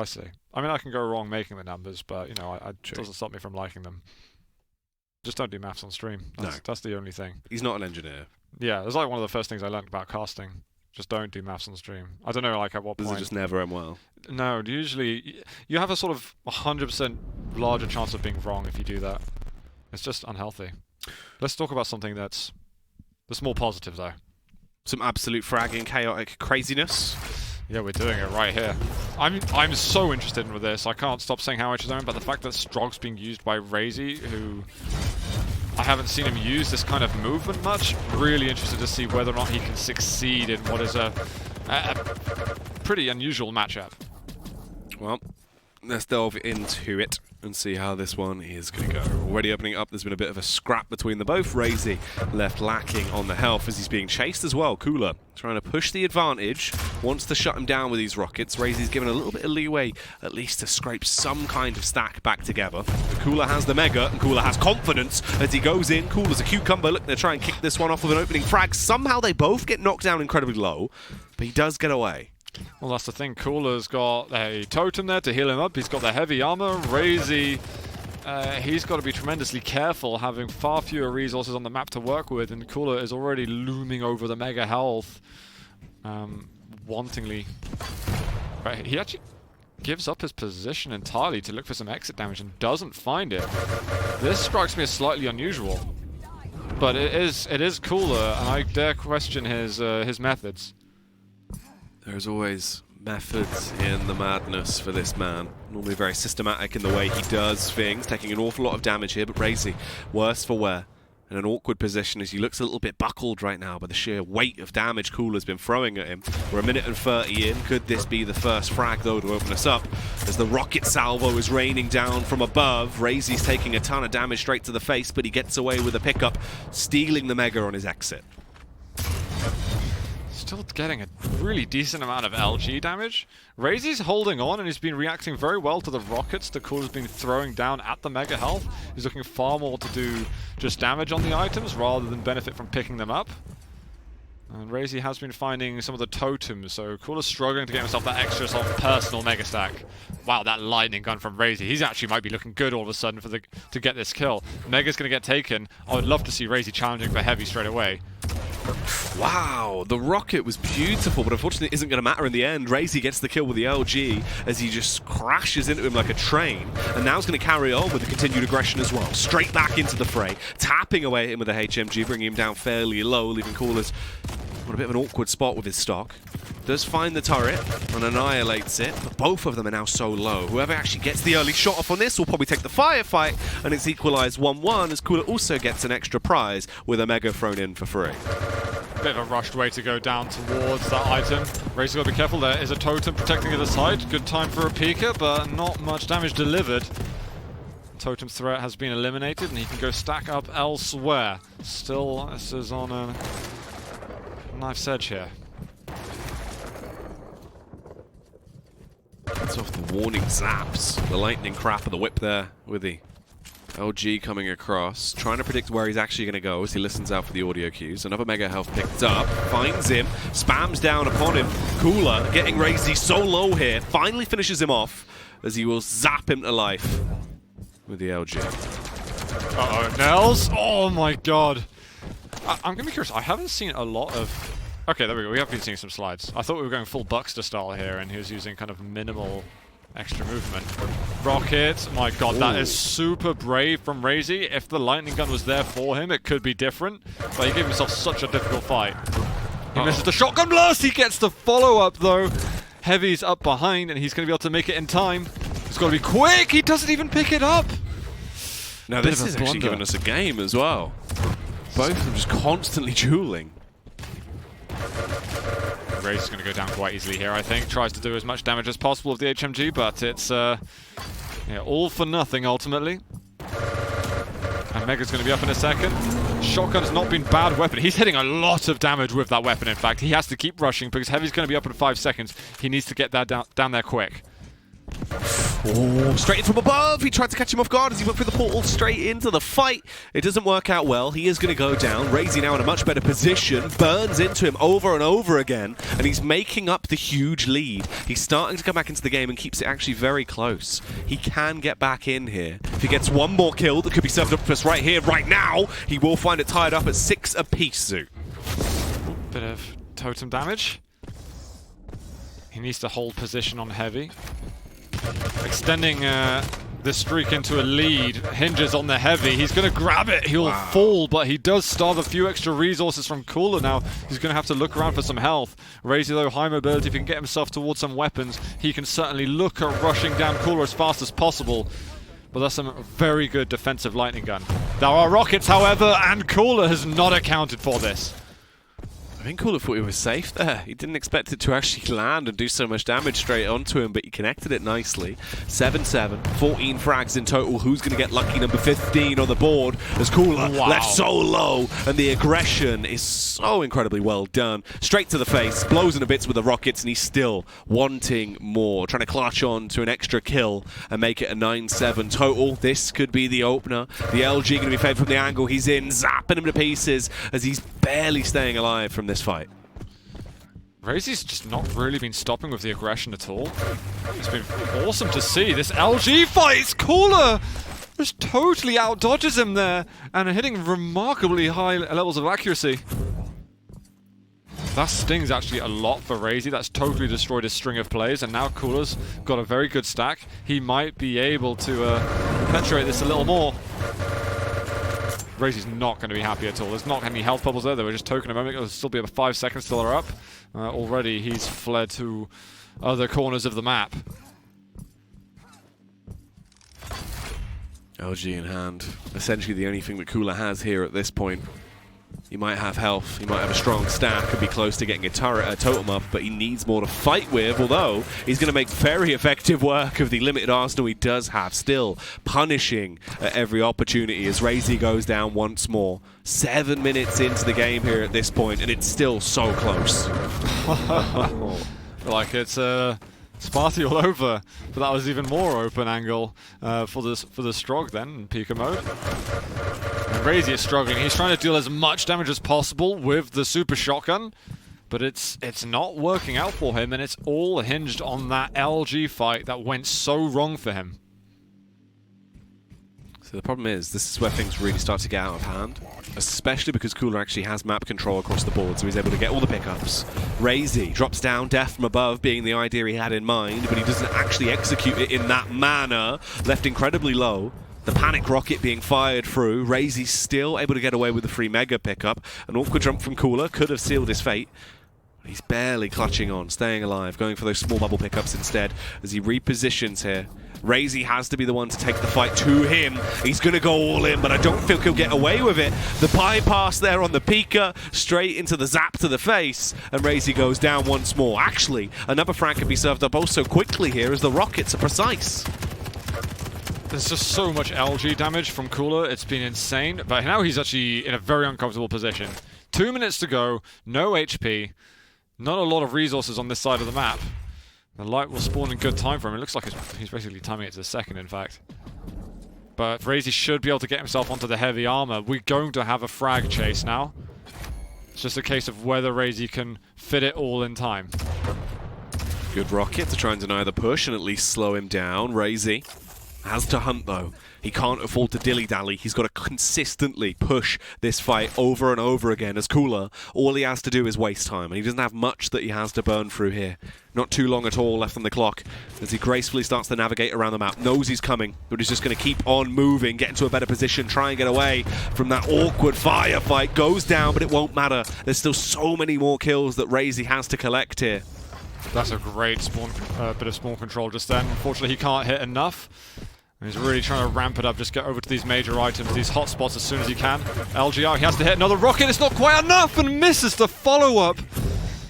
I see. I mean, I can go wrong making the numbers, but, you know, it doesn't stop me from liking them. Just don't do maths on stream. That's the only thing. He's not an engineer. Yeah, it's like one of the first things I learned about casting. Just don't do maths on stream. I don't know, like, at what point. Does it just never end well? No, usually you have a sort of 100% larger chance of being wrong if you do that. It's just unhealthy. Let's talk about something that's more positive, though. Some absolute fragging, chaotic craziness. Yeah, we're doing it right here. I'm so interested in this. I can't stop saying how interested I am, but the fact that Strog's being used by Raisy, who I haven't seen him use this kind of movement much. Really interested to see whether or not he can succeed in what is a pretty unusual matchup. Well, let's delve into it and see how this one is going to go. Already opening up, there's been a bit of a scrap between the both. Raisy left lacking on the health as he's being chased as well. Cooler trying to push the advantage, wants to shut him down with these rockets. Raisy's given a little bit of leeway, at least to scrape some kind of stack back together. But Cooler has the Mega, and Cooler has confidence as he goes in. Cooler's a cucumber, looking to try and kick this one off with an opening frag. Somehow they both get knocked down incredibly low, but he does get away. Well, that's the thing. Cooler's got a totem there to heal him up. He's got the heavy armor. Raisy, he's got to be tremendously careful, having far fewer resources on the map to work with, and Cooler is already looming over the mega health, wantingly. Right, he actually gives up his position entirely to look for some exit damage and doesn't find it. This strikes me as slightly unusual, but it is Cooler, and I dare question his methods. There's always methods in the madness for this man. Normally very systematic in the way he does things, taking an awful lot of damage here, but Raisy, worse for wear, in an awkward position as he looks a little bit buckled right now by the sheer weight of damage Cooler's been throwing at him. We're 1:30 in. Could this be the first frag, though, to open us up? As the rocket salvo is raining down from above, Raisy's taking a ton of damage straight to the face, but he gets away with a pickup, stealing the Mega on his exit. Still getting a really decent amount of LG damage. Raisy's holding on, and he's been reacting very well to the rockets the Cooler's been throwing down at the Mega Health. He's looking far more to do just damage on the items rather than benefit from picking them up. And Raisy has been finding some of the totems, so Cooler's struggling to get himself that extra sort of personal Mega Stack. Wow, that lightning gun from Raisy. He's actually might be looking good all of a sudden to get this kill. Mega's going to get taken. I would love to see Raisy challenging for heavy straight away. Wow, the rocket was beautiful, but unfortunately it isn't going to matter in the end. Raisy gets the kill with the LG as he just crashes into him like a train, and now he's going to carry on with the continued aggression as well. Straight back into the fray, tapping away at him with the HMG, bringing him down fairly low, leaving Cooler's on a bit of an awkward spot with his stock. Does find the turret and annihilates it, but both of them are now so low. Whoever actually gets the early shot off on this will probably take the firefight, and it's equalized 1-1 as Cooler also gets an extra prize with a Mega thrown in for free. Bit of a rushed way to go down towards that item. Raisy's got to be careful. There is a totem protecting the side. Good time for a peeker, but not much damage delivered. Totem threat has been eliminated, and he can go stack up elsewhere. Still, this is on a knife's edge here. It's off the warning zaps. The lightning crap of the whip there with the LG coming across, trying to predict where he's actually going to go as he listens out for the audio cues. Another Mega Health picked up, finds him, spams down upon him. Cooler getting Raisy so low here, finally finishes him off as he will zap him to life with the LG. Uh-oh, Nels! Oh my god! I'm going to be curious, I haven't seen a lot of... Okay, there we go, we have been seeing some slides. I thought we were going full Buckster style here, and he was using kind of minimal extra movement. Rocket, my god, that is super brave from Raisy. If the lightning gun was there for him, it could be different, but he gave himself such a difficult fight. He misses the shotgun blast, he gets the follow-up though. Heavy's up behind, and he's going to be able to make it in time. It's got to be quick, he doesn't even pick it up. Now this is actually giving us a game as well. Both of them just constantly dueling. Raise is going to go down quite easily here, I think. Tries to do as much damage as possible with the HMG, but it's all for nothing ultimately. And Mega's going to be up in a second. Shotgun's not been bad weapon. He's hitting a lot of damage with that weapon, in fact. He has to keep rushing because Heavy's going to be up in 5 seconds. He needs to get that down there quick. Oh, straight in from above. He tried to catch him off guard as he went through the portal straight into the fight. It doesn't work out well. He is going to go down. Raisy now in a much better position. Burns into him over and over again. And he's making up the huge lead. He's starting to come back into the game and keeps it actually very close. He can get back in here. If he gets one more kill that could be served up to us right here, right now, he will find it tied up at 6 apiece, Zoo. Bit of totem damage. He needs to hold position on heavy. Extending this streak into a lead hinges on the heavy. He's going to grab it. He'll fall, but he does starve a few extra resources from Cooler now. He's going to have to look around for some health. Raisy, though, high mobility. If he can get himself towards some weapons, he can certainly look at rushing down Cooler as fast as possible. But that's some very good defensive lightning gun. There are rockets, however, and Cooler has not accounted for this. I think Cooler thought he was safe there. He didn't expect it to actually land and do so much damage straight onto him, but he connected it nicely. 7-7, 14 frags in total. Who's going to get lucky? Number 15 on the board as Cooler left so low, and the aggression is so incredibly well done. Straight to the face, blows into bits with the rockets, and he's still wanting more. Trying to clutch on to an extra kill and make it a 9-7 total. This could be the opener. The LG going to be fed from the angle he's in, zapping him to pieces as he's barely staying alive from this fight. Raisy's just not really been stopping with the aggression at all. It's been awesome to see. This LG fight is Cooler! Just totally out-dodges him there and hitting remarkably high levels of accuracy. That stings actually a lot for Raisy. That's totally destroyed his string of plays, and now Cooler's got a very good stack. He might be able to penetrate this a little more. Raisy's not going to be happy at all. There's not any health bubbles there. They were just token a moment. It'll still be about 5 seconds till they're up. Already he's fled to other corners of the map. LG in hand. Essentially the only thing that Cooler has here at this point. He might have health, he might have a strong stack, could be close to getting a totem up, but he needs more to fight with, although he's going to make very effective work of the limited arsenal he does have, still punishing at every opportunity as Raisy goes down once more. 7 minutes into the game here at this point, and it's still so close. Like it's Sparty all over, but that was even more open angle for the Strog then in Pika mode. And Raisy is struggling. He's trying to deal as much damage as possible with the super shotgun, but it's not working out for him, and it's all hinged on that LG fight that went so wrong for him. So the problem is, this is where things really start to get out of hand, especially because Cooler actually has map control across the board, so he's able to get all the pickups. Raisy drops down, death from above being the idea he had in mind, but he doesn't actually execute it in that manner, left incredibly low. The panic rocket being fired through. Raisy's still able to get away with the free mega pickup. An awkward jump from Cooler could have sealed his fate. He's barely clutching on, staying alive, going for those small bubble pickups instead as he repositions here. Raisy has to be the one to take the fight to him. He's going to go all in, but I don't think he'll get away with it. The bypass there on the Pika, straight into the zap to the face, and Raisy goes down once more. Actually, another frag can be served up also quickly here as the rockets are precise. There's just so much LG damage from Cooler, it's been insane, but now he's actually in a very uncomfortable position. 2 minutes to go, no HP, not a lot of resources on this side of the map. The light will spawn in good time for him. It looks like he's basically timing it to the second, in fact. But Raisy should be able to get himself onto the heavy armor. We're going to have a frag chase now. It's just a case of whether Raisy can fit it all in time. Good rocket to try and deny the push and at least slow him down. Raisy has to hunt though. He can't afford to dilly-dally. He's got to consistently push this fight over and over again as Cooler. All he has to do is waste time, and he doesn't have much that he has to burn through here. Not too long at all left on the clock as he gracefully starts to navigate around the map. Knows he's coming, but he's just going to keep on moving, get into a better position, try and get away from that awkward firefight. Goes down, but it won't matter. There's still so many more kills that Raisy has to collect here. That's a great bit of spawn control just then. Unfortunately, he can't hit enough. And he's really trying to ramp it up, just get over to these major items, these hot spots as soon as he can. LGR, he has to hit another rocket. It's not quite enough and misses the follow-up.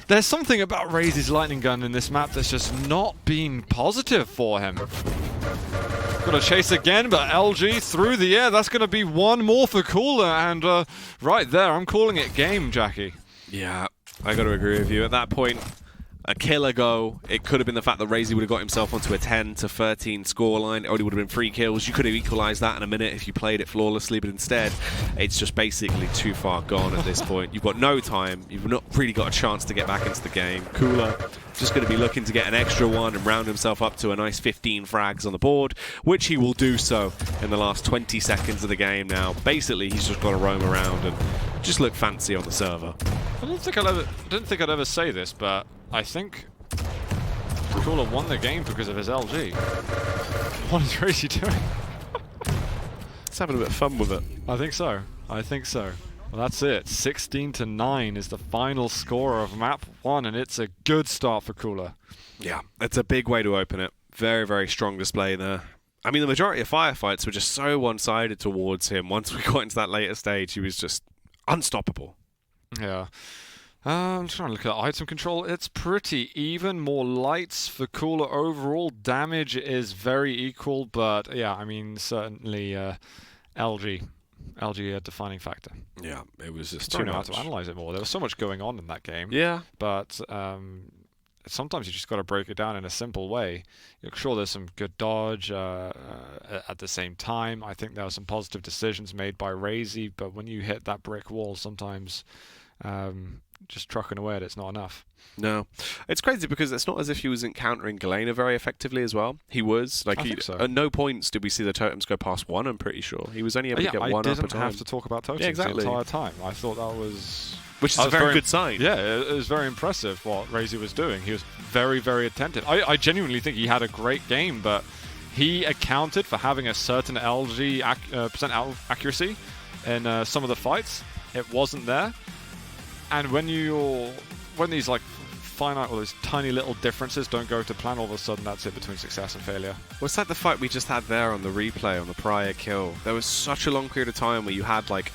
There's something about Raisy's lightning gun in this map that's just not been positive for him. Got to chase again, but LG through the air. That's going to be one more for Cooler. And right there, I'm calling it game, Jackie. Yeah, I got to agree with you. At that point, a kill ago, it could have been the fact that Raisy would have got himself onto a 10 to 13 scoreline. It only would have been 3 kills. You could have equalized that in a minute if you played it flawlessly, but instead, it's just basically too far gone at this point. You've got no time. You've not really got a chance to get back into the game. Cooler just going to be looking to get an extra one and round himself up to a nice 15 frags on the board, which he will do so in the last 20 seconds of the game now. Basically, he's just got to roam around and just look fancy on the server. I didn't think I'd ever say this, but I think Cooler won the game because of his LG. What is Raisy doing? He's having a bit of fun with it. I think so. I think so. Well, that's it. 16-9 is the final score of map 1, and it's a good start for Cooler. Yeah, it's a big way to open it. Very, very strong display there. I mean, the majority of firefights were just so one-sided towards him. Once we got into that later stage, he was just unstoppable. Yeah. I'm trying to look at item control. It's pretty even. More lights for Cooler overall. Damage is very equal, but yeah, I mean, certainly LG a defining factor. Yeah, it was just too much to analyze it more. There was so much going on in that game. Yeah. But sometimes you just got to break it down in a simple way. Sure, there's some good dodge at the same time. I think there were some positive decisions made by Raisy, but when you hit that brick wall, sometimes just trucking away at it's not enough. No. It's crazy because it's not as if he wasn't countering Galena very effectively as well. He was. Like, I think so. At no points did we see the totems go past 1, I'm pretty sure. He was only able to get 1 up a time. I didn't have to talk about totems the entire time. I thought that was... Which is a very good sign. Yeah, it was very impressive what Raisy was doing. He was very, very attentive. I genuinely think he had a great game, but he accounted for having a certain LG percent accuracy in some of the fights. It wasn't there. And when these like finite or those tiny little differences don't go to plan, all of a sudden that's it between success and failure. Well, it's like the fight we just had there on the replay on the prior kill. There was such a long period of time where you had like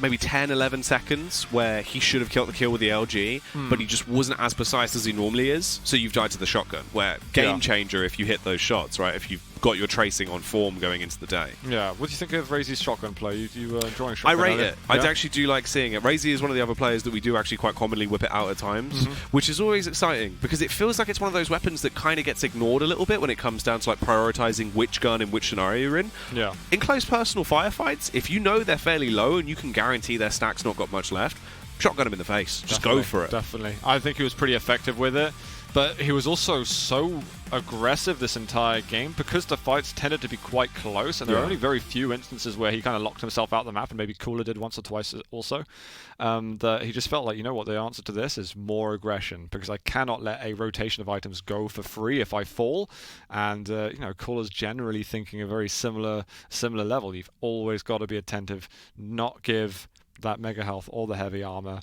maybe 10, 11 seconds where he should have killed the kill with the LG, but he just wasn't as precise as he normally is. So you've died to the shotgun, where game changer if you hit those shots, right? If you've got your tracing on form going into the day. Yeah. What do you think of Raisy's shotgun play? You enjoying shotgun? I rate it. Yeah? I actually do like seeing it. Raisy is one of the other players that we do actually quite commonly whip it out at times, which is always exciting because it feels like it's one of those weapons that kind of gets ignored a little bit when it comes down to like prioritizing which gun in which scenario you're in. Yeah. In close personal firefights, if you know they're fairly low and you can guarantee their stack's not got much left, shotgun them in the face. Just go for it. Definitely. I think he was pretty effective with it, but he was also so aggressive this entire game because the fights tended to be quite close, and there are only very few instances where he kind of locked himself out the map, and maybe Cooler did once or twice also, that he just felt like, you know what, the answer to this is more aggression, because I cannot let a rotation of items go for free if I fall, and you know, Cooler's generally thinking a very similar level. You've always got to be attentive, not give that mega health or the heavy armor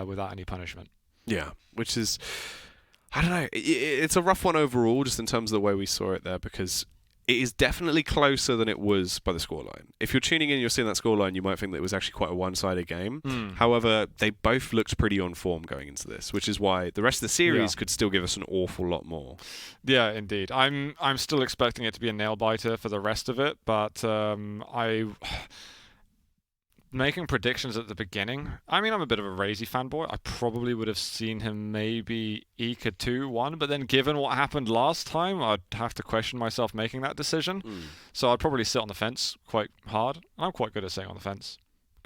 without any punishment. Yeah, which is... I don't know. It's a rough one overall, just in terms of the way we saw it there, because it is definitely closer than it was by the scoreline. If you're tuning in, you're seeing that scoreline, you might think that it was actually quite a one-sided game. However, they both looked pretty on form going into this, which is why the rest of the series could still give us an awful lot more. Yeah, indeed. I'm still expecting it to be a nail-biter for the rest of it, but making predictions at the beginning, I mean, I'm a bit of a Raisy fanboy. I probably would have seen him maybe Eka 2-1, but then given what happened last time, I'd have to question myself making that decision. So I'd probably sit on the fence quite hard. I'm quite good at sitting on the fence.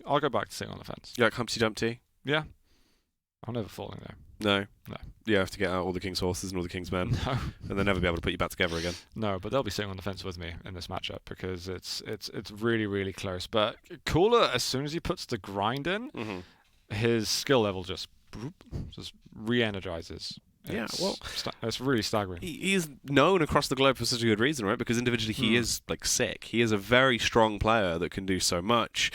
I'll go back to sitting on the fence. You like Humpty Dumpty? Yeah. I'm never falling there. No. You have to get out all the king's horses and all the king's men. No. And they'll never be able to put you back together again. No, but they'll be sitting on the fence with me in this matchup because it's really, really close. But Cooler, as soon as he puts the grind in, his skill level just re-energizes. It's really staggering. He's known across the globe for such a good reason, right? Because individually he is like sick. He is a very strong player that can do so much.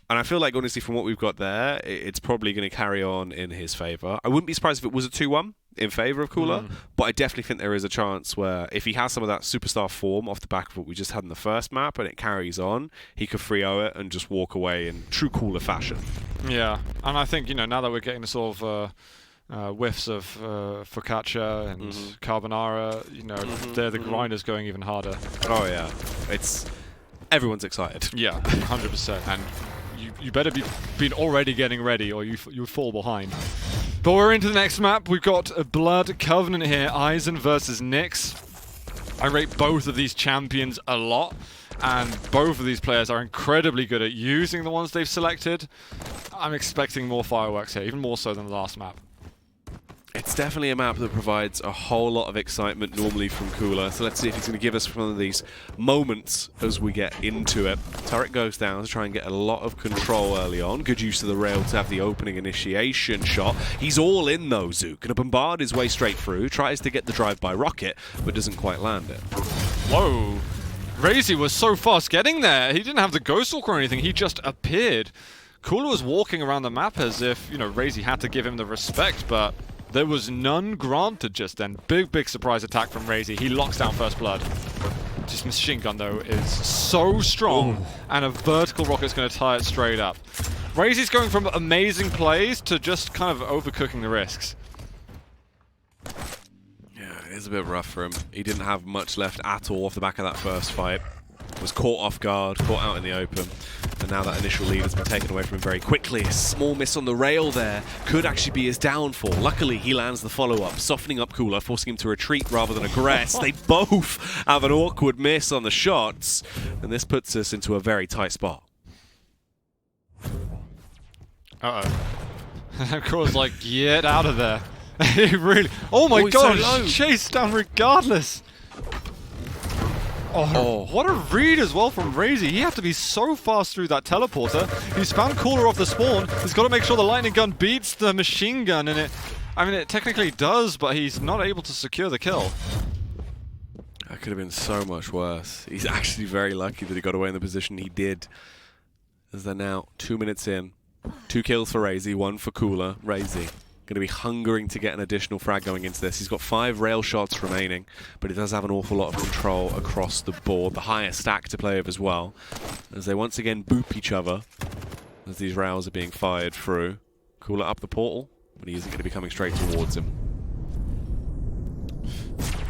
And I feel like, honestly, from what we've got there, it's probably going to carry on in his favour. I wouldn't be surprised if it was a 2-1 in favour of Cooler, but I definitely think there is a chance where if he has some of that superstar form off the back of what we just had in the first map and it carries on, he could 3-0 it and just walk away in true Cooler fashion. Yeah, and I think, you know, now that we're getting the sort of whiffs of focaccia and carbonara, you know, they're the grinders going even harder. Oh, yeah. Everyone's excited. Yeah, 100%. And you better be been already getting ready, or you fall behind. But we're into the next map. We've got a Blood Covenant here, Eisen versus Nyx. I rate both of these champions a lot, and both of these players are incredibly good at using the ones they've selected. I'm expecting more fireworks here, even more so than the last map. It's definitely a map that provides a whole lot of excitement normally from Cooler, so let's see if he's going to give us one of these moments as we get into it. Turret goes down to try and get a lot of control early on. Good use of the rail to have the opening initiation shot. He's all in though, Zook. Going to bombard his way straight through, tries to get the drive-by rocket, but doesn't quite land it. Whoa! Raisy was so fast getting there. He didn't have the Ghost Walk or anything, he just appeared. Cooler was walking around the map as if, you know, Raisy had to give him the respect, but there was none granted just then. Big surprise attack from Raisy. He locks down first blood. This machine gun, though, is so strong, and a vertical rocket's going to tie it straight up. Raisy's going from amazing plays to just kind of overcooking the risks. Yeah, it is a bit rough for him. He didn't have much left at all off the back of that first fight. Was caught off guard, caught out in the open, and now that initial lead has been taken away from him very quickly. A small miss on the rail there could actually be his downfall. Luckily, he lands the follow-up, softening up Cooler, forcing him to retreat rather than aggress. They both have an awkward miss on the shots, and this puts us into a very tight spot. Uh-oh. Cool's like, get out of there. He really... Oh my god, so chased down regardless. Oh, what a read as well from Raisy. He had to be so fast through that teleporter. He's found Cooler off the spawn. He's got to make sure the lightning gun beats the machine gun, and it technically does, but he's not able to secure the kill. That could have been so much worse. He's actually very lucky that he got away in the position he did. As they're now 2 minutes in. 2 kills for Raisy, 1 for Cooler. Raisy going to be hungering to get an additional frag going into this. He's got 5 rail shots remaining, but he does have an awful lot of control across the board. The higher stack to play with as well, as they once again boop each other as these rails are being fired through. Cooler up the portal, but he isn't going to be coming straight towards him.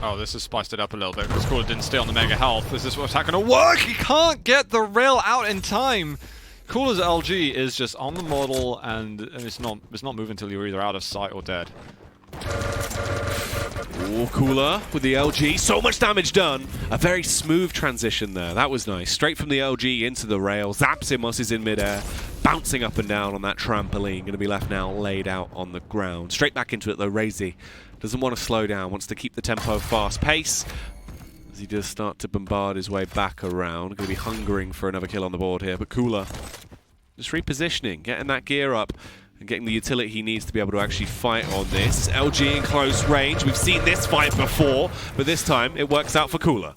Oh, this has spiced it up a little bit because Cooler didn't stay on the mega health. Is this attack going to work? He can't get the rail out in time. Cooler's LG is just on the model, and it's not moving until you're either out of sight or dead. Ooh, Cooler with the LG. So much damage done. A very smooth transition there. That was nice. Straight from the LG into the rail. Zaps him once he's in midair. Bouncing up and down on that trampoline. Going to be left now laid out on the ground. Straight back into it though. Raisy doesn't want to slow down. Wants to keep the tempo fast pace. As he does start to bombard his way back around. Going to be hungering for another kill on the board here. But Cooler just repositioning, getting that gear up, and getting the utility he needs to be able to actually fight on this. LG in close range. We've seen this fight before, but this time it works out for Cooler.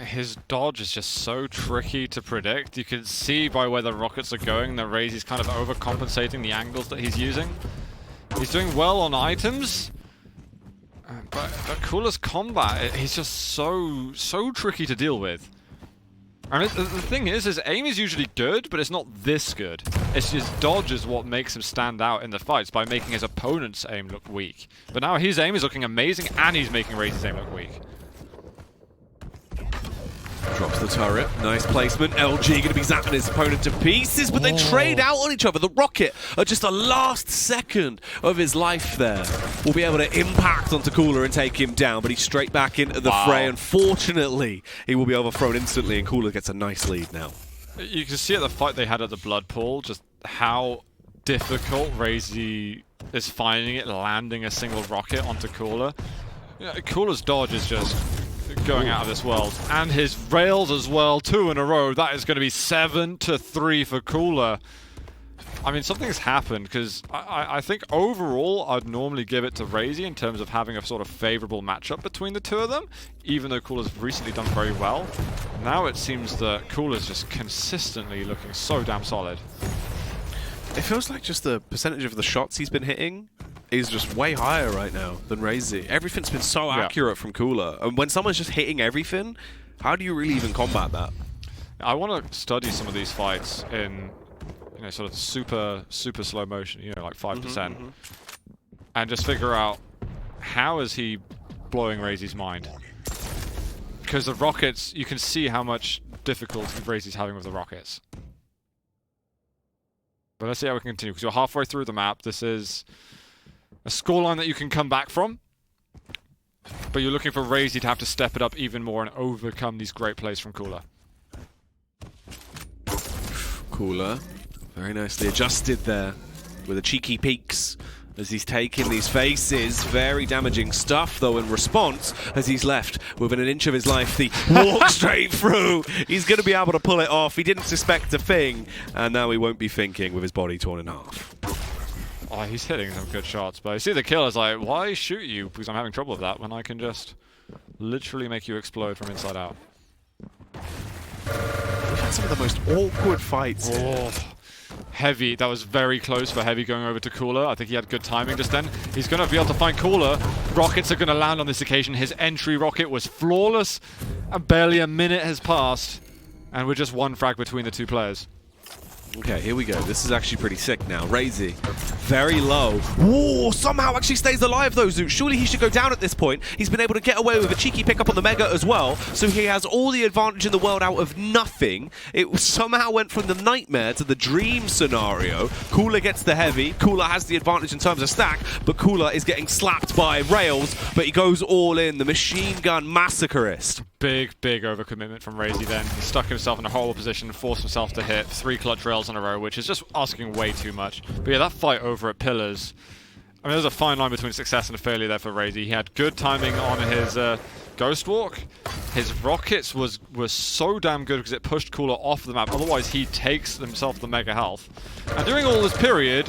His dodge is just so tricky to predict. You can see by where the rockets are going that Raisy's kind of overcompensating the angles that he's using. He's doing well on items, but Cooler's combat, he's just so tricky to deal with. I mean, the thing is, his aim is usually good, but it's not this good. It's his dodge is what makes him stand out in the fights by making his opponent's aim look weak. But now his aim is looking amazing, and he's making Raisy's aim look weak. Drops the turret. Nice placement. LG going to be zapping his opponent to pieces, but they trade out on each other. The rocket, at just the last second of his life there, will be able to impact onto Cooler and take him down, but he's straight back into the fray. Unfortunately, he will be overthrown instantly, and Cooler gets a nice lead now. You can see at the fight they had at the Blood Pool just how difficult Raisy is finding it landing a single rocket onto Cooler. Cooler's dodge is just going out of this world, and his rails as well, 2 in a row. That is going to be 7-3 for Cooler. I mean, something's happened, because I think overall I'd normally give it to Raisy in terms of having a sort of favorable matchup between the two of them, even though Cooler's recently done very well. Now it seems that Cooler's just consistently looking so damn solid. It feels like just the percentage of the shots he's been hitting is just way higher right now than Raisy. Everything's been so accurate from Cooler. And when someone's just hitting everything, how do you really even combat that? I want to study some of these fights in, you know, sort of super slow motion, you know, like 5%, and just figure out how is he blowing Raisy's mind. Because the rockets, you can see how much difficulty Raisy's having with the rockets. But let's see how we can continue, because you're halfway through the map. This is a scoreline that you can come back from. But you're looking for Raisy to have to step it up even more and overcome these great plays from Cooler. Cooler, very nicely adjusted there with the cheeky peeks as he's taking these faces. Very damaging stuff, though, in response, as he's left within an inch of his life. The walk straight through. He's going to be able to pull it off. He didn't suspect a thing, and now he won't be thinking with his body torn in half. Oh, he's hitting some good shots, but you see the killer's like, why shoot you? Because I'm having trouble with that when I can just literally make you explode from inside out. We've had some of the most awkward fights. Oh, Heavy, that was very close for Heavy going over to Cooler. I think he had good timing just then. He's going to be able to find Cooler. Rockets are going to land on this occasion. His entry rocket was flawless, and barely a minute has passed, and we're just one frag between the two players. Okay, here we go. This is actually pretty sick now. Raisy, very low. Whoa, somehow actually stays alive though, Zoot. Surely he should go down at this point. He's been able to get away with a cheeky pickup on the Mega as well, so he has all the advantage in the world out of nothing. It somehow went from the nightmare to the dream scenario. Cooler gets the Heavy. Cooler has the advantage in terms of stack, but Cooler is getting slapped by Rails, but he goes all in. The machine gun massacreist. Big overcommitment from Raisy then. He stuck himself in a horrible position and forced himself to hit 3 clutch rails in a row, which is just asking way too much. But yeah, that fight over at Pillars, I mean, there's a fine line between success and a failure there for Raisy. He had good timing on his Ghost Walk. His rockets was so damn good because it pushed Cooler off the map. Otherwise, he takes himself the mega health. And during all this period,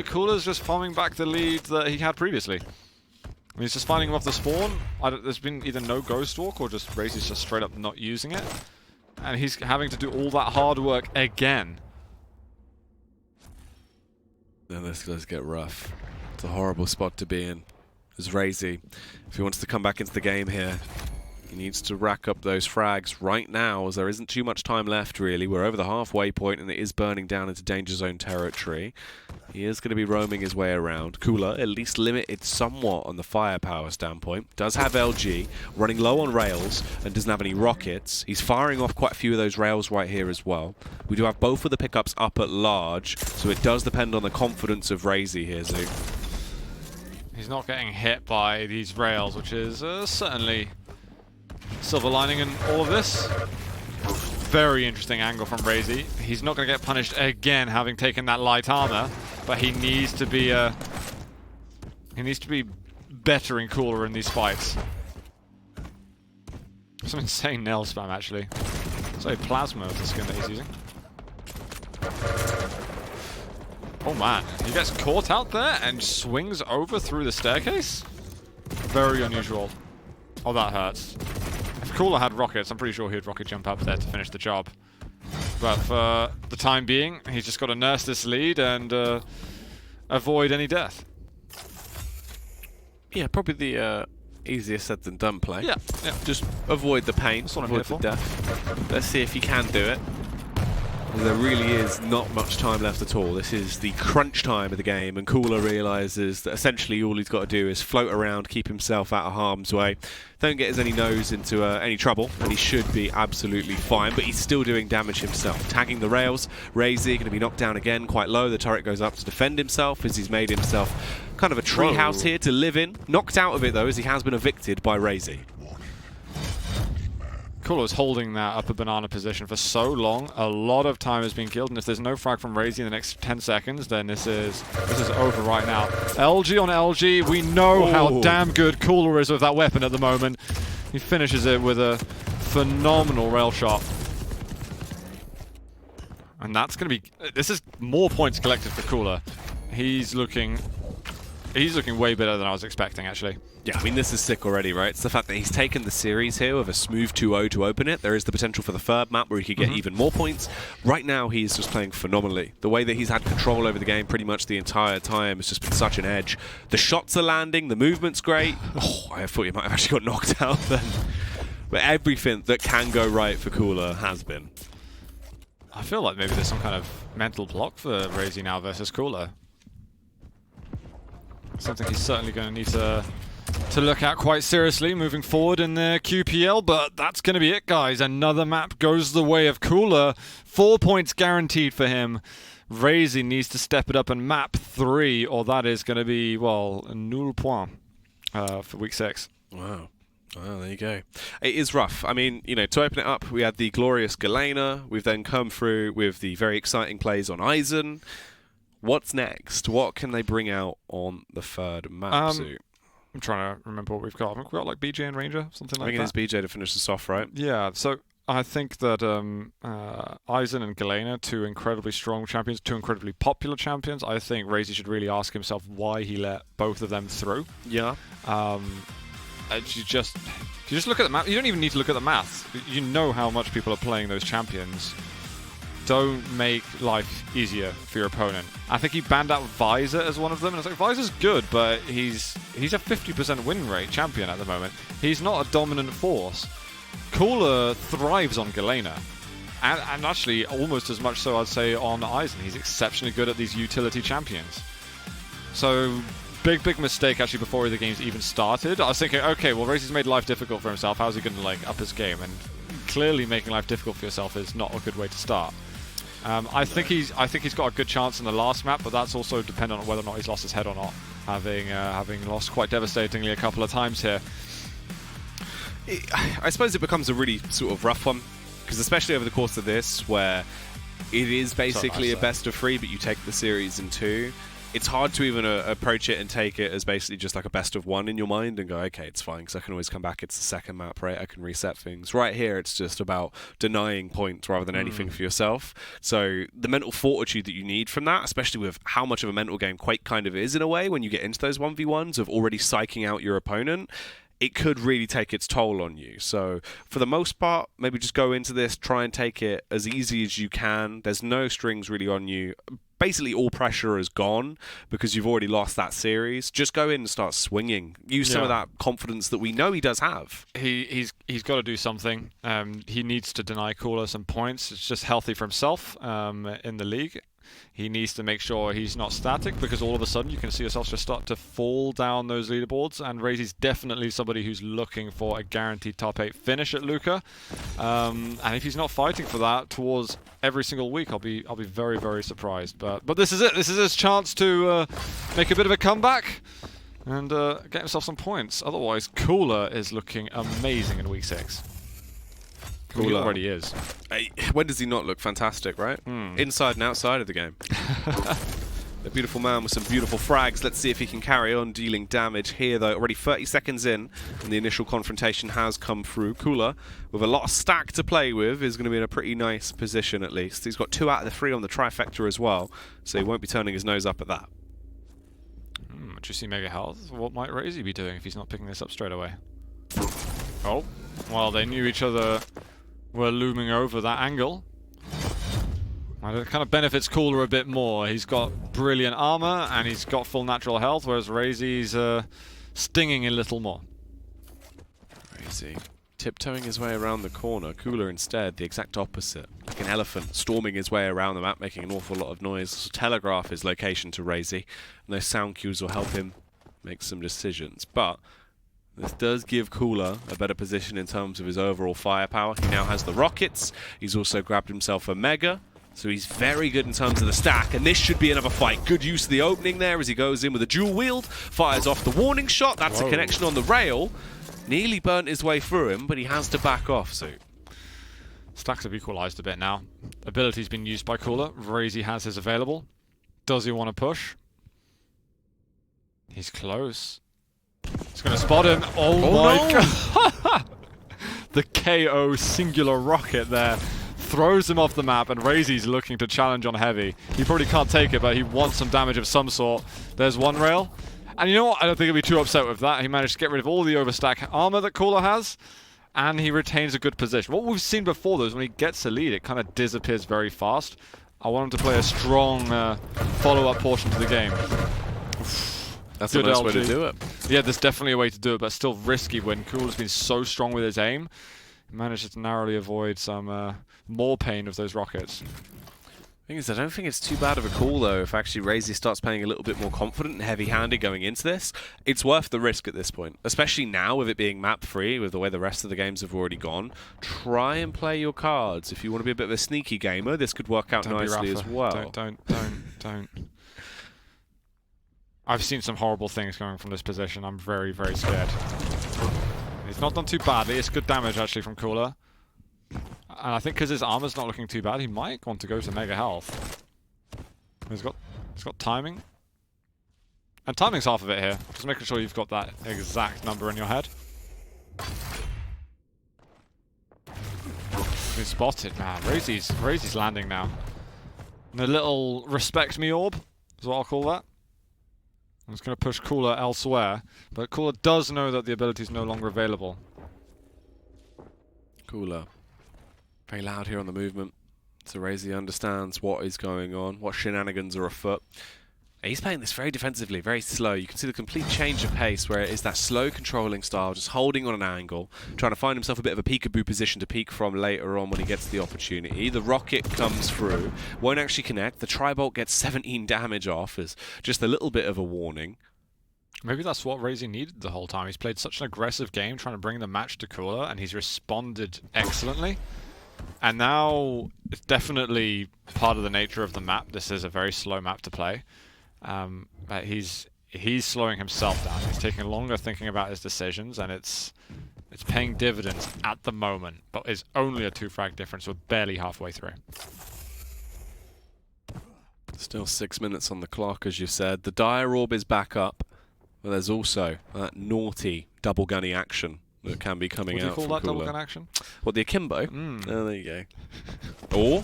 Cooler's just farming back the lead that he had previously. He's just finding him off the spawn. There's been either no Ghost Walk or just Raisy's just straight up not using it. And he's having to do all that hard work again. Then this does get rough. It's a horrible spot to be in. As Raisy, if he wants to come back into the game here, he needs to rack up those frags right now, as there isn't too much time left, really. We're over the halfway point, and it is burning down into danger zone territory. He is going to be roaming his way around. Cooler, at least limited somewhat on the firepower standpoint. Does have LG, running low on rails, and doesn't have any rockets. He's firing off quite a few of those rails right here as well. We do have both of the pickups up at large, so it does depend on the confidence of Raisy here, Zoo. He's not getting hit by these rails, which is certainly silver lining in all of this. Very interesting angle from Raisy. He's not going to get punished again, having taken that light armor, but he needs to be better and cooler in these fights. Some insane nail spam, actually. So plasma is the skin that he's using. Oh man, he gets caught out there and swings over through the staircase? Very unusual. Oh, that hurts. If Cooler had rockets, I'm pretty sure he'd rocket jump up there to finish the job. But for the time being, he's just got to nurse this lead and avoid any death. Yeah, probably the easier said than done play. Yeah. Just avoid the pain, avoid the death. Let's see if he can do it. There really is not much time left at all. This is the crunch time of the game, and Cooler realises that essentially all he's got to do is float around, keep himself out of harm's way, don't get his any nose into any trouble, and he should be absolutely fine, but he's still doing damage himself. Tagging the rails, Raisy going to be knocked down again quite low. The turret goes up to defend himself as he's made himself kind of a treehouse here to live in. Knocked out of it though, as he has been evicted by Raisy. Cooler was holding that upper banana position for so long. A lot of time has been killed, and if there's no frag from Raisy in the next 10 seconds, then this is over right now. LG on LG, we know how damn good Cooler is with that weapon at the moment. He finishes it with a phenomenal rail shot. And that's going to be... This is more points collected for Cooler. He's looking way better than I was expecting, actually. Yeah, I mean, this is sick already, right? It's the fact that he's taken the series here with a smooth 2-0 to open it. There is the potential for the third map where he could get even more points. Right now, he's just playing phenomenally. The way that he's had control over the game pretty much the entire time has just been such an edge. The shots are landing, the movement's great. Oh, I thought you might have actually got knocked out then. But everything that can go right for Cooler has been. I feel like maybe there's some kind of mental block for Raisy now versus Cooler. Something he's certainly going to need to look at quite seriously moving forward in the QPL, but that's going to be it, guys. Another map goes the way of Cooler. 4 points guaranteed for him. Raisy needs to step it up and map 3, or that is going to be, well, nul point for week 6. Wow. Oh, there you go. It is rough. I mean, you know, to open it up, we had the glorious Galena. We've then come through with the very exciting plays on Eisen. What's next? What can they bring out on the third map? I'm trying to remember what we've got. We've got like BJ and Ranger, something like that. I think it's BJ to finish this off, right? Yeah, so I think that Eisen and Galena, 2 incredibly strong champions, 2 incredibly popular champions. I think Raisy should really ask himself why he let both of them through. Yeah. If you just look at the map, you don't even need to look at the maths. You know how much people are playing those champions. Don't make life easier for your opponent. I think he banned out Visor as one of them, and it's like, Visor's good, but he's a 50% win rate champion at the moment. He's not a dominant force. Cooler thrives on Galena, and actually almost as much so, I'd say, on Eisen. He's exceptionally good at these utility champions. So, big mistake actually before the game's even started. I was thinking, okay, well, Raisy's made life difficult for himself. How's he going to like up his game? And clearly, making life difficult for yourself is not a good way to start. I think he's got a good chance in the last map, but that's also dependent on whether or not he's lost his head or not, having lost quite devastatingly a couple of times here. I suppose it becomes a really sort of rough one, because especially over the course of this, where it is basically a best of 3, but you take the series in 2. It's hard to even approach it and take it as basically just like a best of 1 in your mind and go, okay, it's fine, because I can always come back. It's the second map, right? I can reset things. Right here, it's just about denying points rather than anything for yourself. So the mental fortitude that you need from that, especially with how much of a mental game Quake kind of is in a way when you get into those 1v1s of already psyching out your opponent, it could really take its toll on you. So for the most part, maybe just go into this, try and take it as easy as you can. There's no strings really on you. Basically, all pressure is gone because you've already lost that series. Just go in and start swinging. Use some of that confidence that we know he does have. He's got to do something. He needs to deny Cooler some points. It's just healthy for himself in the league. He needs to make sure he's not static, because all of a sudden you can see yourself just start to fall down those leaderboards, and Raisy's definitely somebody who's looking for a guaranteed top 8 finish at Luca. And if he's not fighting for that towards every single week, I'll be very, very surprised. But this is it. This is his chance to make a bit of a comeback and get himself some points. Otherwise, Cooler is looking amazing in week 6. He already is. When does he not look fantastic, right? Inside and outside of the game. The beautiful man with some beautiful frags. Let's see if he can carry on dealing damage here, though. Already 30 seconds in, and the initial confrontation has come through. Cooler, with a lot of stack to play with, is going to be in a pretty nice position, at least. He's got 2 out of the 3 on the trifecta as well, so he won't be turning his nose up at that. Do you see Mega Health? What might Raisy be doing if he's not picking this up straight away? Oh, well, they knew each other were looming over that angle. Well, it kind of benefits Cooler a bit more. He's got brilliant armor and he's got full natural health, whereas Raisy's stinging a little more. Raisy tiptoeing his way around the corner. Cooler instead, the exact opposite. Like an elephant storming his way around the map, making an awful lot of noise. So telegraph his location to Raisy, and those sound cues will help him make some decisions. But this does give Cooler a better position in terms of his overall firepower. He now has the rockets. He's also grabbed himself a Mega. So he's very good in terms of the stack, and this should be another fight. Good use of the opening there as he goes in with a dual wield, fires off the warning shot. That's a connection on the rail. Nearly burnt his way through him, but he has to back off, so. Stacks have equalized a bit now. Ability's been used by Cooler. Raisy has his available. Does he want to push? He's close. He's going to spot him. Oh my god! The KO singular rocket there throws him off the map, and Raisy's looking to challenge on heavy. He probably can't take it, but he wants some damage of some sort. There's one rail. And you know what? I don't think he'll be too upset with that. He managed to get rid of all the overstack armor that Cooler has, and he retains a good position. What we've seen before, though, is when he gets a lead, it kind of disappears very fast. I want him to play a strong follow-up portion to the game. That's the best way to do it. Yeah, there's definitely a way to do it, but still risky when Cooler's been so strong with his aim. He manages to narrowly avoid some more pain of those rockets. Thing is, I don't think it's too bad of a call, though, if actually Raisy starts playing a little bit more confident and heavy-handed going into this. It's worth the risk at this point, especially now with it being map-free, with the way the rest of the games have already gone. Try and play your cards. If you want to be a bit of a sneaky gamer, this could work out nicely as well. Don't. I've seen some horrible things coming from this position. I'm very, very scared. He's not done too badly. It's good damage, actually, from Cooler. And I think because his armor's not looking too bad, he might want to go to mega health. He's got timing. And timing's half of it here. Just making sure you've got that exact number in your head. Been spotted, man. Raisy's landing now. And a little respect me orb is what I'll call that. I'm just going to push Cooler elsewhere. But Cooler does know that the ability is no longer available. Cooler. Very loud here on the movement. So Raisy understands what is going on, what shenanigans are afoot. He's playing this very defensively, very slow. You can see the complete change of pace where it is that slow controlling style, just holding on an angle, trying to find himself a bit of a peekaboo position to peek from later on when he gets the opportunity. The rocket comes through, won't actually connect. The Tribolt gets 17 damage off as just a little bit of a warning. Maybe that's what Raisy needed the whole time. He's played such an aggressive game trying to bring the match to Cooler, and he's responded excellently. And now, it's definitely part of the nature of the map. This is a very slow map to play. But he's slowing himself down. He's taking longer thinking about his decisions, and it's paying dividends at the moment. But it's only a 2-frag difference. We're barely halfway through. Still 6 minutes on the clock, as you said. The Dire Orb is back up. But there's also that naughty double gunny action that can be coming out. What do you call that double gun action? What, the akimbo? Oh, there you go. Oh,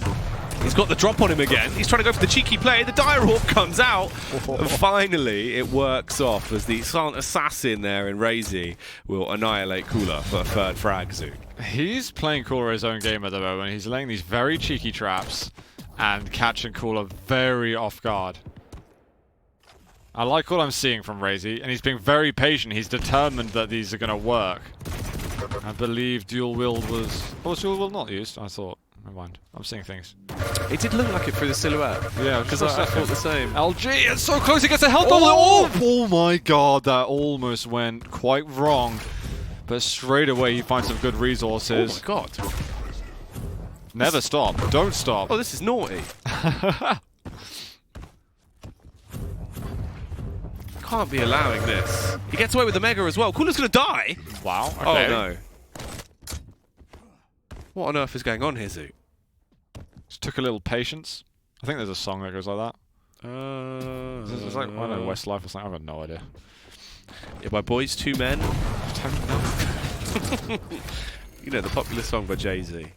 he's got the drop on him again. He's trying to go for the cheeky play. The Dire Orb comes out. And finally, it works off as the silent assassin there in Raisy will annihilate Cooler for a third frag zoom. He's playing Cooler his own game at the moment. He's laying these very cheeky traps and catching Cooler very off guard. I like what I'm seeing from Raisy, and he's being very patient. He's determined that these are going to work. I believe dual wield was... Oh, was dual wield not used? I thought. Never mind. I'm seeing things. It did look like it through the silhouette. Yeah, because I thought the same. LG, it's so close. He gets a health bubble. Oh my god, that almost went quite wrong. But straight away, he finds some good resources. Oh my god. Never stop. Don't stop. Oh, this is naughty. Can't be allowing this. He gets away with the Mega as well. Cooler's gonna die. Wow. Okay. Oh no. What on earth is going on here, Zoo? Just took a little patience. I think there's a song that goes like that. It's like, I don't know, Westlife or something. I have no idea. Yeah, by Boys II Men. I don't know. You know, the popular song by Jay-Z.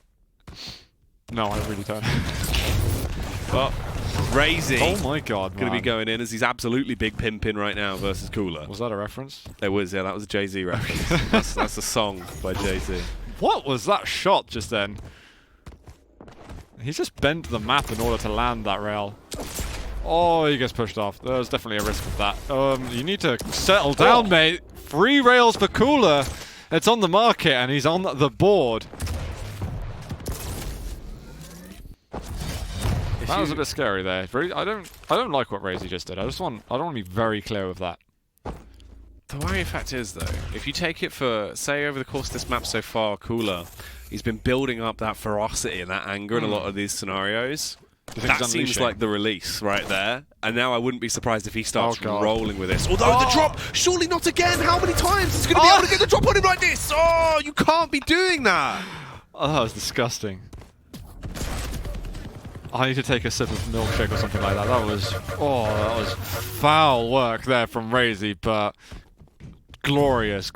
No, I really don't. Well, Raisy. Oh my god, going to be going in as he's absolutely big pimping right now versus Cooler. Was that a reference? It was, yeah, that was a Jay-Z reference. that's a song by Jay-Z. What was that shot just then? He's just bent the map in order to land that rail. Oh, he gets pushed off. There's definitely a risk of that. You need to settle down, mate. 3 rails for Cooler. It's on the market and he's on the board. That was a bit scary there. I don't like what Raisy just did. I don't want to be very clear with that. The worrying fact is, though, if you take it for, say, over the course of this map so far, Cooler, he's been building up that ferocity and that anger in a lot of these scenarios. That seems like the release right there. And now I wouldn't be surprised if he starts rolling with this. Although the drop, surely not again. How many times is going to be able to get the drop on him like this? Oh, you can't be doing that. Oh, that was disgusting. I need to take a sip of milkshake or something like that. That was foul work there from Raisy, but glorious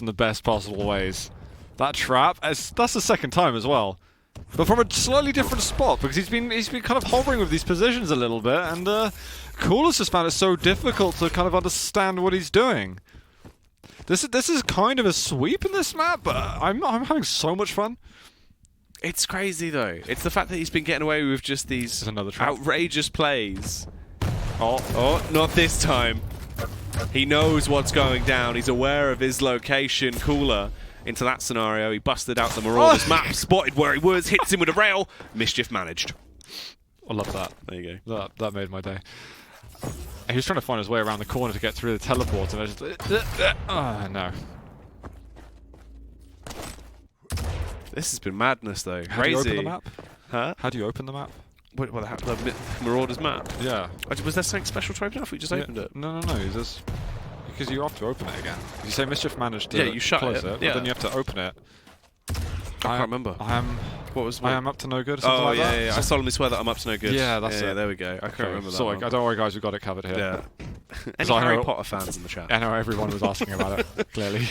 in the best possible ways. That trap, that's the second time as well, but from a slightly different spot because he's been kind of hovering with these positions a little bit, and Cooler's just found it so difficult to kind of understand what he's doing. This is kind of a sweep in this map, but I'm having so much fun. It's crazy, though. It's the fact that he's been getting away with just these outrageous plays. Oh, not this time. He knows what's going down. He's aware of his location. Cooler into that scenario. He busted out the Marauders map, spotted where he was, hits him with a rail. Mischief managed. I love that. There you go. That made my day. He was trying to find his way around the corner to get through the teleport, and I just... Oh, no. This has been madness, though. How do you open the map? Huh? How do you open the map? What the Marauders map? Yeah. Was there something special to open? I thought we just opened it. No. Just because you have to open it again. You say Mischief managed to Yeah, you shut close it. it, Yeah. but then you have to open it. I can't remember. I am up to no good. Or something like that. Yeah. I solemnly swear that I'm up to no good. Yeah, that's it. There we go. I can't remember that. So, one. don't worry, guys, we've got it covered here. Yeah. Any So I Harry know- Potter fans in the chat? I know everyone was asking about it. Clearly.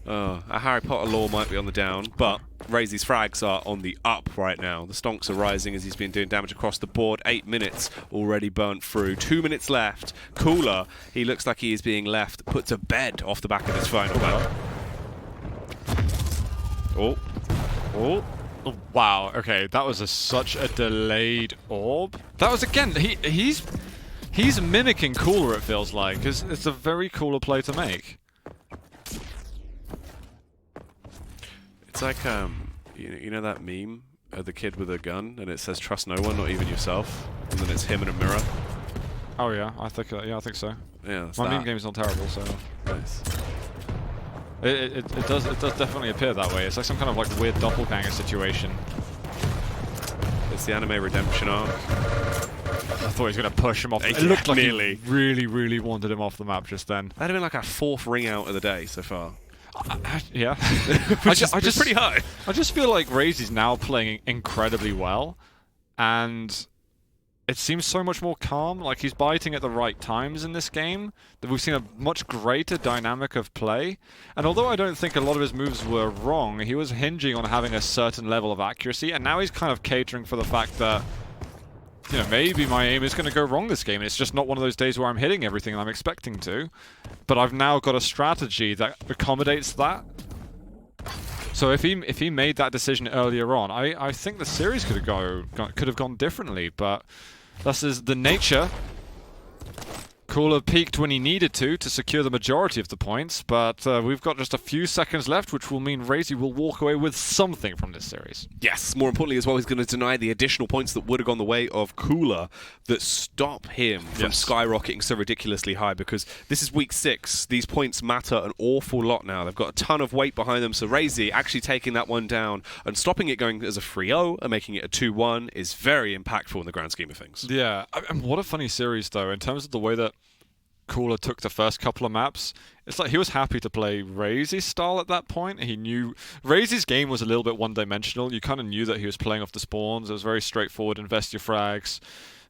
Oh, a Harry Potter lore might be on the down, but Raisy's frags are on the up right now. The stonks are rising as he's been doing damage across the board. 8 minutes already burnt through. 2 minutes left. Cooler, he looks like he is being left put to bed off the back of this final map. Oh. Oh, wow. Okay, that was such a delayed orb. That was, again, he's mimicking Cooler, it feels like. It's a very Cooler play to make. It's like, you know that meme of the kid with a gun and it says trust no one, not even yourself, and then it's him in a mirror? Oh yeah, I think so. Yeah, that's My that. meme game's not terrible, so Nice. it does definitely appear that way. It's like some kind of like weird doppelganger situation. It's the anime redemption arc. I thought he was gonna push him off. It Yeah, looked like nearly. he really wanted him off the map just then. That'd have been like our 4th ring out of the day so far. Yeah, Which is pretty high. I just feel like Raisy's now playing incredibly well, and it seems so much more calm. Like he's biting at the right times in this game. That we've seen a much greater dynamic of play. And although I don't think a lot of his moves were wrong, he was hinging on having a certain level of accuracy. And now he's kind of catering for the fact that, you know, maybe my aim is going to go wrong this game. It's just not one of those days where I'm hitting everything I'm expecting to. But I've now got a strategy that accommodates that. So if he made that decision earlier on, I think the series could have gone differently. But this is the nature. Cooler peaked when he needed to secure the majority of the points, but we've got just a few seconds left, which will mean Raisy will walk away with something from this series. Yes, more importantly as well, he's going to deny the additional points that would have gone the way of Cooler that stop him from skyrocketing so ridiculously high, because this is week 6. These points matter an awful lot now. They've got a ton of weight behind them, so Raisy actually taking that one down and stopping it going as a 3-0 and making it a 2-1 is very impactful in the grand scheme of things. Yeah, and what a funny series, though, in terms of the way that Cooler took the first couple of maps. It's like he was happy to play Raisy's style at that point. He knew Raisy's game was a little bit one-dimensional. You kind of knew that he was playing off the spawns. It was very straightforward. Invest your frags,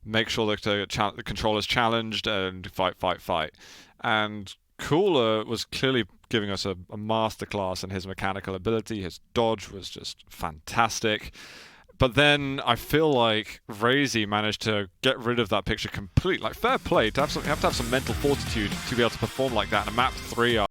make sure that the controller's challenged, and fight. And Cooler was clearly giving us a masterclass in his mechanical ability. His dodge was just fantastic. But then I feel like Raisy managed to get rid of that picture completely. Like, fair play. You have to have some mental fortitude to be able to perform like that in a map 3.